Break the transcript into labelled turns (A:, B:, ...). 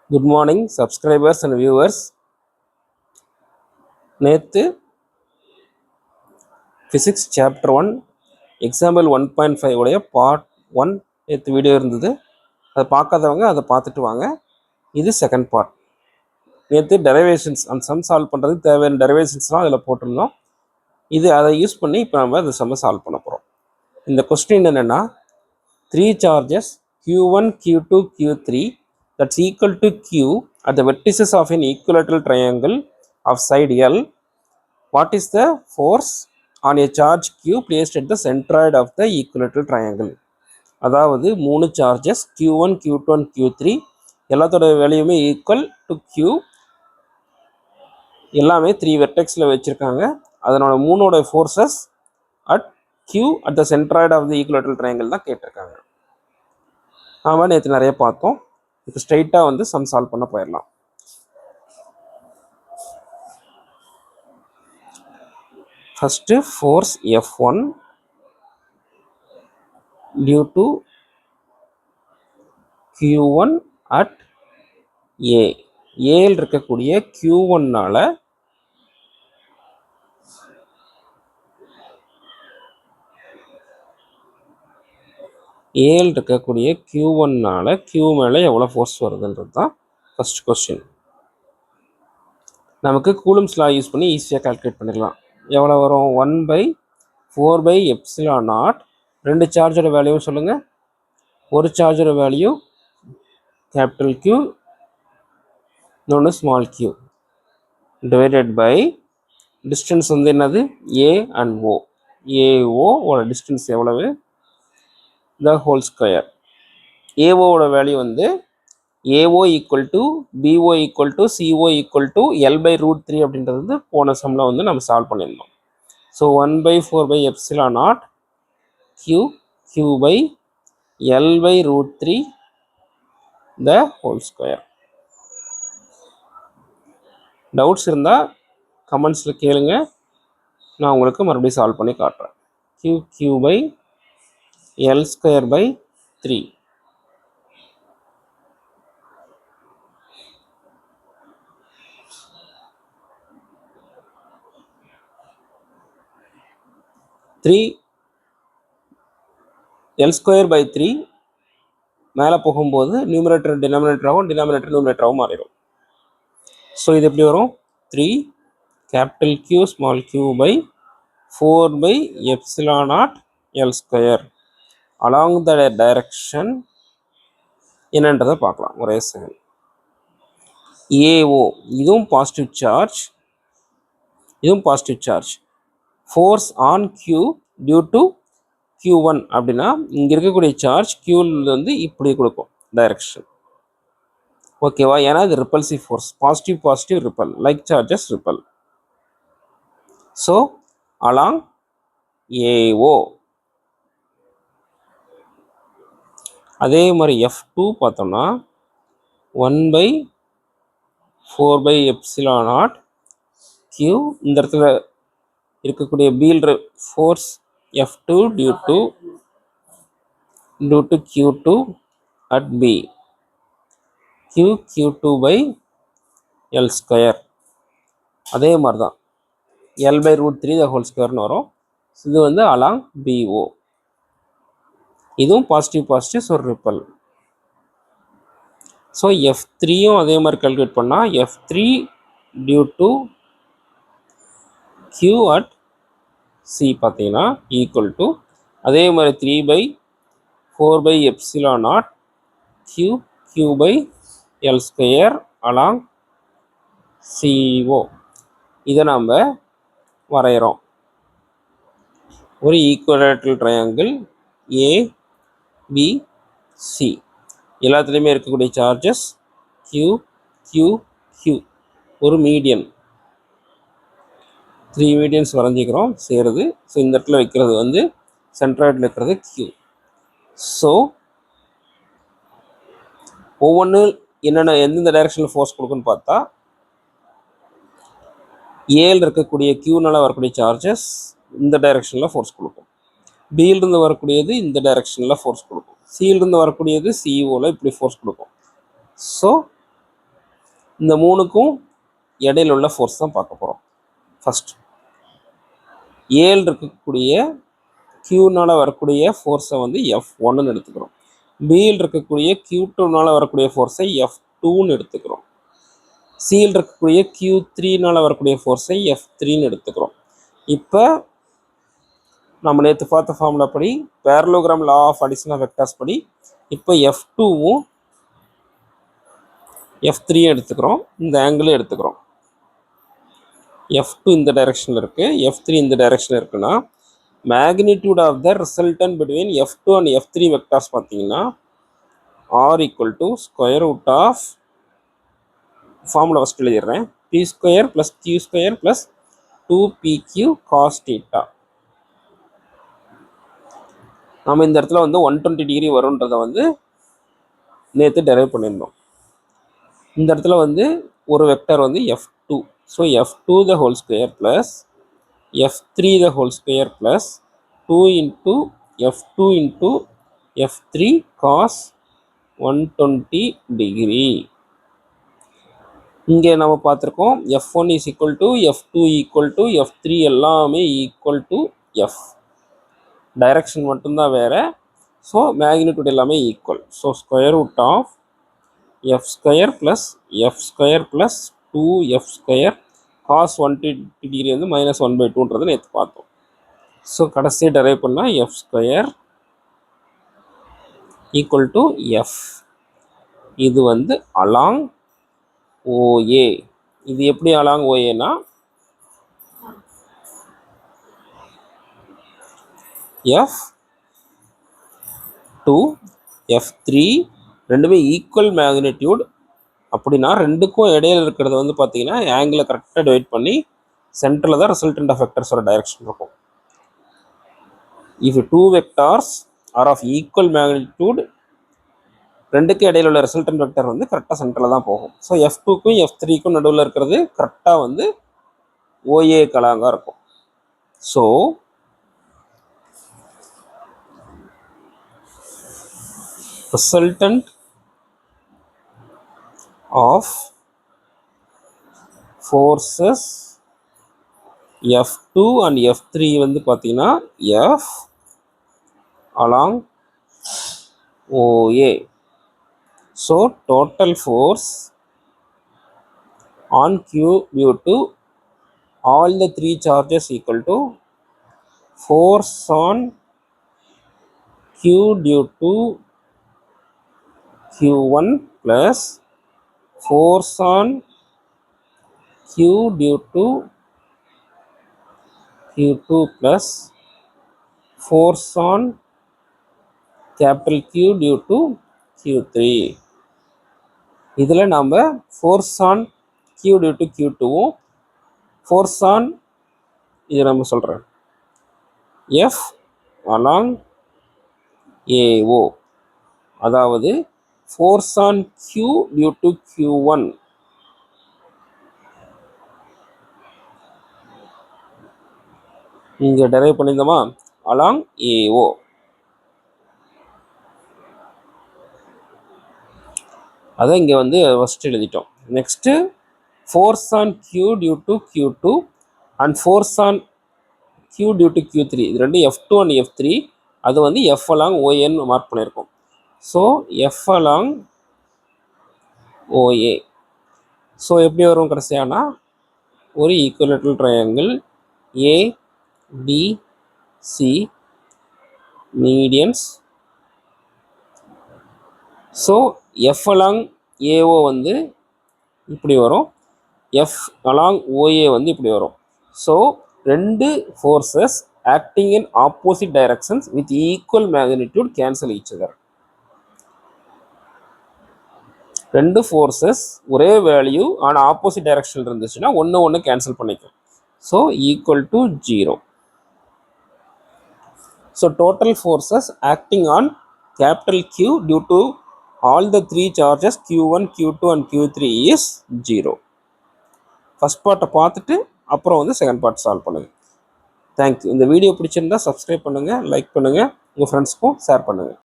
A: Good morning, subscribers and viewers. நேற்று physics chapter 1 example 1.5 உடைய part 1 நேற்று வீடியோ இருந்தது. அதை பார்க்காதவங்க அதை பார்த்துட்டு வாங்க. இது செகண்ட் பார்ட். நேற்று டெரிவேஷன்ஸ் அந்த சம் சால்வ் பண்ணுறதுக்கு தேவையான டெரிவேஷன்ஸ்லாம் அதில் போட்டிருந்தோம். இது அதை யூஸ் பண்ணி இப்போ நம்ம அந்த சம்மை சால்வ் பண்ண போகிறோம். இந்த கொஸ்டின் என்னென்னா 3 charges Q1, Q2, Q3 that's equal to Q at the vertices of an equilateral triangle of side L. What is the force on a charge Q placed at the centroid of the equilateral triangle? அதாவது 3 charges Q1, Q2 and Q3 எல்லாத்தோட வேல்யூமே equal to Q, எல்லாமே 3 வெர்டெக்ஸில் வச்சுருக்காங்க. அதனோட 3ஓட forces at Q at the centroid of the equilateral triangle தான் கேட்டிருக்காங்க. ஆமாம், நேற்று நிறைய பார்த்தோம். இப்போ ஸ்ட்ரைட்டாக வந்து சம் சால்வ் பண்ண போயிடலாம். First force F1 due to Q1 at A. ஏல் இருக்கக்கூடிய Q1னால ஏல் இருக்கக்கூடிய Q1னால Q மேலே எவ்வளோ ஃபோர்ஸ் வருதுன்றது தான் ஃபஸ்ட் கொஸ்டின். நமக்கு கூலம்ஸ் லா யூஸ் பண்ணி ஈஸியாக கால்குலேட் பண்ணிடலாம். எவ்வளோ வரும்? 1/4/ε0. ரெண்டு சார்ஜோட வேல்யூவும் சொல்லுங்கள். ஒரு சார்ஜோட வேல்யூ கேபிட்டல் Q, இன்னொன்று small q, divided by distance வந்து என்னது? A and O. AOவோட டிஸ்டன்ஸ் எவ்வளவு? The whole square. AOவோட வேல்யூ வந்து AO equal to BO equal to CO equal to L/√3 அப்படின்றது வந்து போன சம்மில் வந்து நம்ம சால்வ் பண்ணியிருந்தோம். So 1/4/ε0 Q by L/√3 the whole square. Doubts இருந்தால் கமெண்ட்ஸில் கேளுங்க, நான் உங்களுக்கு மறுபடியும் சால்வ் பண்ணி காட்டுறேன். Q by L²/3. L²/3 மேலே போகும்போது நியூமரேட்டர் டினாமினேட்டராகவும் டினாமினேட்டர் நியூமரேட்டராகவும் மாறிடும். ஸோ இது எப்படி வரும்? 3 capital Q small q by 4/ε0 L². Along the direction என்னன்றதை பார்க்கலாம். ஒரே செகண்ட். AO இதுவும் பாசிட்டிவ் சார்ஜ், இதுவும் positive charge. Force on Q due to Q1 அப்படின்னா இங்கே இருக்கக்கூடிய சார்ஜ் Qல வந்து இப்படி கொடுக்கும் டைரக்ஷன். ஓகேவா? ஏன்னா இது repulsive force. Positive positive ripple, like charges ripple. So along AO. அதே மாதிரி F2 பார்த்தோம்னா 1/4/ε0 Q. இந்த இடத்துல இருக்கக்கூடிய பீல்ற force F2 due to Q2 at B. Q2/L². அதே மாதிரி தான் L/√3 த ஹோல் ஸ்கொயர்னு வரும். இது வந்து அலாங் BO. இதுவும் positive positive, so repel. So F3யும் அதே மாதிரி கால்குலேட் பண்ணால் F3 due to Q at C பார்த்தீங்கன்னா ஈக்குவல் டு அதே மாதிரி 3/4/ε0 Q by L² along CO. இதை நம்ம வரைகிறோம். ஒரு ஈக்குவலேட்டரல் ட்ரையாங்கிள் ABC. எல்லாத்துலேயுமே இருக்கக்கூடிய சார்ஜஸ் Q Q Q. ஒரு மீடியன், 3 மீடியன்ஸ் வரைஞ்சிக்கிறோம் சேருது. ஸோ இந்த இடத்துல வைக்கிறது வந்து சென்ட்ராய்டில் இருக்கிறது Q. ஸோ ஒவ்வொன்று என்னென்ன எந்தெந்த டைரக்ஷனில் ஃபோர்ஸ் கொடுக்குன்னு பார்த்தா, ஏல இருக்கக்கூடிய Qனால வரக்கூடிய சார்ஜஸ் இந்த டைரக்ஷனில் ஃபோர்ஸ் கொடுக்கும். பியிலிருந்து வரக்கூடியது இந்த டைரக்ஷனில் ஃபோர்ஸ் கொடுக்கும். சியிலிருந்து வரக்கூடியது COவில் இப்படி ஃபோர்ஸ் கொடுக்கும். ஸோ இந்த மூணுக்கும் இடையில உள்ள ஃபோர்ஸ் தான் பார்க்க போகிறோம். ஃபர்ஸ்ட் ஏழு இருக்கக்கூடிய Q-னால் வரக்கூடிய ஃபோர்ஸை வந்து F1ன்னு எடுத்துக்கிறோம். பியில் இருக்கக்கூடிய Q2னால் வரக்கூடிய ஃபோர்ஸை F2ன்னு எடுத்துக்கிறோம். சியில் இருக்கக்கூடிய Q3னால் வரக்கூடிய ஃபோர்ஸை F3ன்னு எடுத்துக்கிறோம். இப்போ நம்ம நேற்று பார்த்த ஃபார்முலா படி parallelogram law of addition of vectors படி இப்போ F2வும் F3யும் எடுத்துக்கிறோம். இந்த ஆங்கிளும் எடுத்துக்கிறோம். F2 இந்த டைரக்ஷனில் இருக்குது, F3 இந்த டைரக்ஷனில் இருக்குன்னா magnitude of the resultant between F2 and F3 vectors பார்த்தீங்கன்னா R equal to square root of formula first எழுதிடுறேன். P square plus Q square plus 2PQ cos θ. நம்ம இந்த இடத்துல வந்து 120 டிகிரி வரும்ன்றதை வந்து நேற்று டெரைவ் பண்ணியிருந்தோம். இந்த இடத்துல வந்து ஒரு வெக்டர் வந்து F2. So F2 the whole square plus F3 the whole square plus 2 into F2 into F3 cos 120 degree. இங்கே நம்ம பார்த்துருக்கோம் F1 is equal to F2 equal to F3 எல்லாமே ஈக்குவல் டு F. டைரக்ஷன் மட்டும்தான் வேறு. So magnitude எல்லாமே equal. So square root of F square plus F square plus 2F square cos 120 degree வந்து -1/2ன்றது நேற்று பார்த்தோம். ஸோ கடைசி டெரைவ் பண்ணால் F square equal to F. இது வந்து அலாங் OA. இது எப்படி அலாங் OAனா F2 F3 ரெண்டுமே ஈக்குவல் மேக்னிடியூட். அப்படின்னா ரெண்டுக்கும் இடையில இருக்கிறது வந்து பார்த்தீங்கன்னா ஆங்கிளை கரெக்டாக டிவைட் பண்ணி சென்டரில் தான் ரிசல்டன்ட் ஆஃப் வெக்டர்ஸோட டைரக்ஷன் இருக்கும். If 2 vectors are of equal magnitude, ரெண்டுக்கும் இடையில உள்ள ரிசல்டன்ட் வெக்டர் வந்து கரெக்டாக சென்டரில் தான் போகும். ஸோ F2க்கும் F3க்கும் நடுவில் இருக்கிறது கரெக்டாக வந்து OA கலாங்காக இருக்கும். So resultant of forces F2 and F3 வந்து பார்த்தீங்கன்னா F along OA. So total force on Q due to all the three charges equal to force on Q due to Q1 plus force on Q due to Q2 plus force on capital Q due to Q3. இதில் நாம் force on Q due to Q2வும் force on இது நம்ம சொல்கிறேன் F along AO, அதாவது force on Q due to Q1 இங்கே derive பண்ணியிருந்தோமா along AO. அதை இங்கே வந்து ஃபஸ்ட்டு எழுதிட்டோம். Next force on Q due to Q2 and force on Q due to Q3, இது ரெண்டு F2 அண்ட் F3. அது வந்து F along OAன்னு மார்க் பண்ணியிருக்கோம். So F along OA. So எப்படி வரும் கடைசியானா ஒரு equilateral triangle ABC medians. So F along AO வந்து இப்படி வரும், F along OA வந்து இப்படி வரும். ஸோ ரெண்டு forces acting in opposite directions with equal magnitude cancel each other. ரெண்டு ஃபோர்ஸஸ் ஒரே வேல்யூ ஆனால் ஆப்போசிட் டைரக்ஷன் இருந்துச்சுன்னா ஒன்று கேன்சல் பண்ணிக்கும். So equal to 0. So total forces acting on capital Q due to all the three charges Q1, Q2 and Q3 is 0. First பார்ட்டை பார்த்துட்டு அப்புறம் வந்து செகண்ட் பார்ட் சால்வ் பண்ணுங்கள். தேங்க்யூ. இந்த வீடியோ பிடிச்சிருந்தா சப்ஸ்கிரைப் பண்ணுங்கள், லைக் பண்ணுங்கள், உங்கள் ஃப்ரெண்ட்ஸ்க்கும் ஷேர் பண்ணுங்கள்.